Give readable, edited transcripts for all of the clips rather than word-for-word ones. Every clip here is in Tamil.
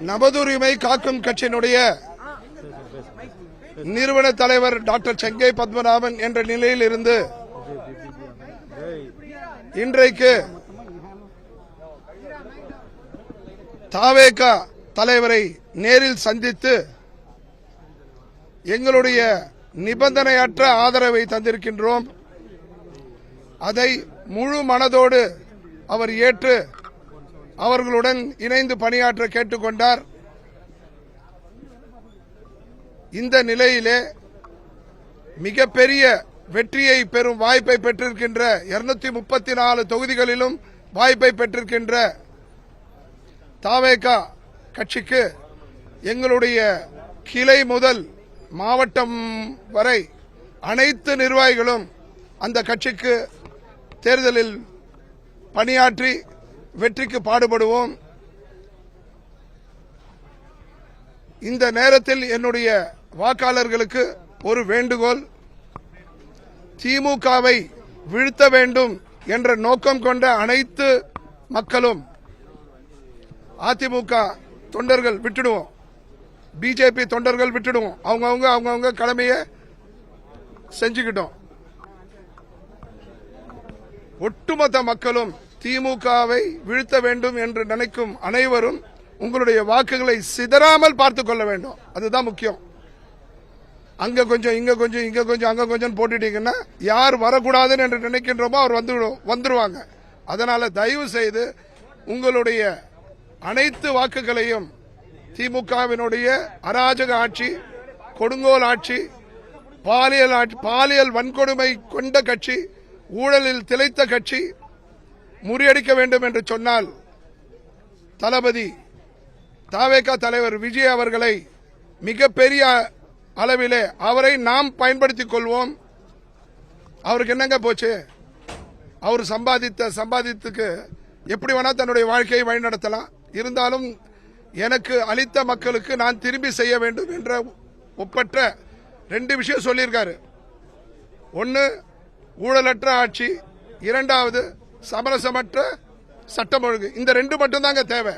நமதுரிமை காக்கும் கட்சியினுடைய நிறுவன தலைவர் டாக்டர் செங்கை பத்மநாபன் என்ற நிலையில் இருந்து இன்றைக்கு தாவேகா தலைவரை நேரில் சந்தித்து எங்களுடைய நிபந்தனையற்ற ஆதரவை தந்திருக்கின்றோம். அதை முழு மனதோடு அவர் ஏற்று அவர்களுடன் இணைந்து பணியாற்ற கேட்டுக்கொண்டார். இந்த நிலையிலே மிகப்பெரிய வெற்றியை பெறும் வாய்ப்பை பெற்றிருக்கின்ற 234 தொகுதிகளிலும் வாய்ப்பை பெற்றிருக்கின்ற தாவேகா கட்சிக்கு எங்களுடைய கிளை முதல் மாவட்டம் வரை அனைத்து நிர்வாகிகளும் அந்த கட்சிக்கு தேர்தலில் பணியாற்றி வெற்றிக்கு பாடுபடுவோம். இந்த நேரத்தில் என்னுடைய வாக்காளர்களுக்கு ஒரு வேண்டுகோள், திமுகவை வீழ்த்த வேண்டும் என்ற நோக்கம் கொண்ட அனைத்து மக்களும் அதிமுக தொண்டர்கள் விட்டுடுவோம், பிஜேபி தொண்டர்கள் விட்டுடுவோம், அவங்கவுங்க கடமையை செஞ்சுக்கிட்டோம். ஒட்டுமொத்த மக்களும் திமுகவை வீழ்த்த வேண்டும் என்று நினைக்கும் அனைவரும் உங்களுடைய வாக்குகளை சிதறாமல் பார்த்துக் கொள்ள வேண்டும். அதுதான் முக்கியம். அங்க கொஞ்சம் இங்க கொஞ்சம் இங்க கொஞ்சம் அங்க கொஞ்சம் போட்டுட்டீங்கன்னா யார் வரக்கூடாதுன்னு என்று நினைக்கின்றோமோ அவர் வந்துருவாங்க. அதனால தயவு செய்து உங்களுடைய அனைத்து வாக்குகளையும் திமுகவினுடைய அராஜக ஆட்சி, கொடுங்கோல் ஆட்சி, பாலியல் வன்கொடுமை கொண்ட கட்சி, ஊழலில் திளைத்த கட்சி முறியடிக்க வேண்டும் என்று சொன்னால் தளபதி தாவேகா தலைவர் விஜய் அவர்களை மிகப்பெரிய அளவிலே அவரை நாம் பயன்படுத்திக் கொள்வோம். அவருக்கு என்னங்க போச்சு? அவர் சம்பாதித்துக்கு எப்படி வேணா தன்னுடைய வாழ்க்கையை வழிநடத்தலாம். இருந்தாலும் எனக்கு அளித்த மக்களுக்கு நான் திரும்பி செய்ய வேண்டும் என்ற ஒப்பற்ற 2 விஷயம் சொல்லியிருக்காரு. ஒன்னு ஊழலற்ற ஆட்சி, இரண்டாவது சமரசமற்ற சட்டம் ஒழுங்கு. இந்த 2 மட்டும்தாங்க தேவை.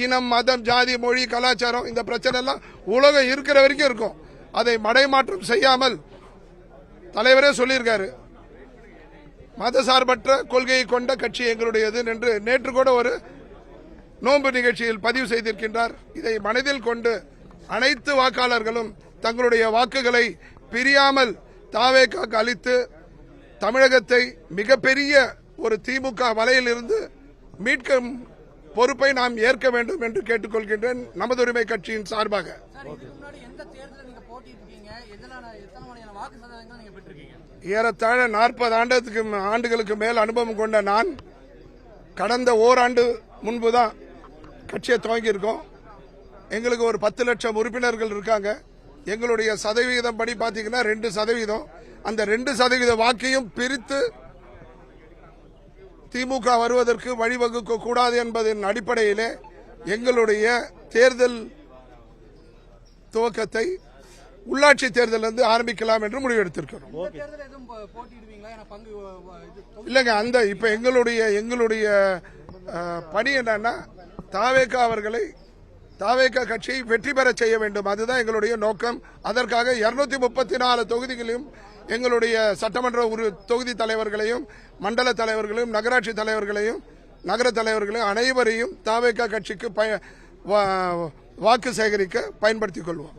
இனம், மதம், ஜாதி, மொழி, கலாச்சாரம் இந்த பிரச்சனை எல்லாம் உலகம் இருக்கிற வரைக்கும் இருக்கும். அதை மடைமாற்றம் செய்யாமல் தலைவரே சொல்லியிருக்காரு, மதசார்பற்ற கொள்கையை கொண்ட கட்சி எங்களுடையது என்று நேற்று கூட ஒரு நோன்பு நிகழ்ச்சியில் பதிவு செய்திருக்கின்றார். இதை மனதில் கொண்டு அனைத்து வாக்காளர்களும் தங்களுடைய வாக்குகளை பிரியாமல் தாவேகாக்கு அளித்து தமிழகத்தை மிகப்பெரிய ஒரு திமுக வலையில் இருந்து மீட்கும் பொறுப்பை நாம் ஏற்க வேண்டும் என்று கேட்டுக்கொள்கின்றேன் நமதுரிமை கட்சியின் சார்பாக. ஏறத்தாழ 40 ஆண்டுகளுக்கு மேல் அனுபவம் கொண்ட நான் கடந்த ஓராண்டு முன்புதான் கட்சியை துவங்கியிருக்கோம். எங்களுக்கு ஒரு 10 லட்சம் உறுப்பினர்கள் இருக்காங்க. எங்களுடைய சதவீதம் படி பாத்தீங்கன்னா 2%. அந்த 2% வாக்கையும் பிரித்து திமுக வருவதற்கு வழிவகுக்க கூடாது என்பதன் அடிப்படையிலே எங்களுடைய தேர்தல் துவக்கத்தை உள்ளாட்சி தேர்தலிருந்து ஆரம்பிக்கலாம் என்று முடிவெடுத்திருக்கிறோம். இல்லங்க, அந்த இப்ப எங்களுடைய பணி என்னன்னா தாவேகா அவர்களை தாவேகா கட்சியை வெற்றி பெற செய்ய வேண்டும். அதுதான் எங்களுடைய நோக்கம். அதற்காக 234 தொகுதிகளையும் எங்களுடைய சட்டமன்ற தொகுதி தலைவர்களையும், மண்டல தலைவர்களையும், நகராட்சி தலைவர்களையும், நகர தலைவர்களையும் அனைவரையும் தாவேகா கட்சிக்கு வாக்கு சேகரிக்க பயன்படுத்திக் கொள்வோம்.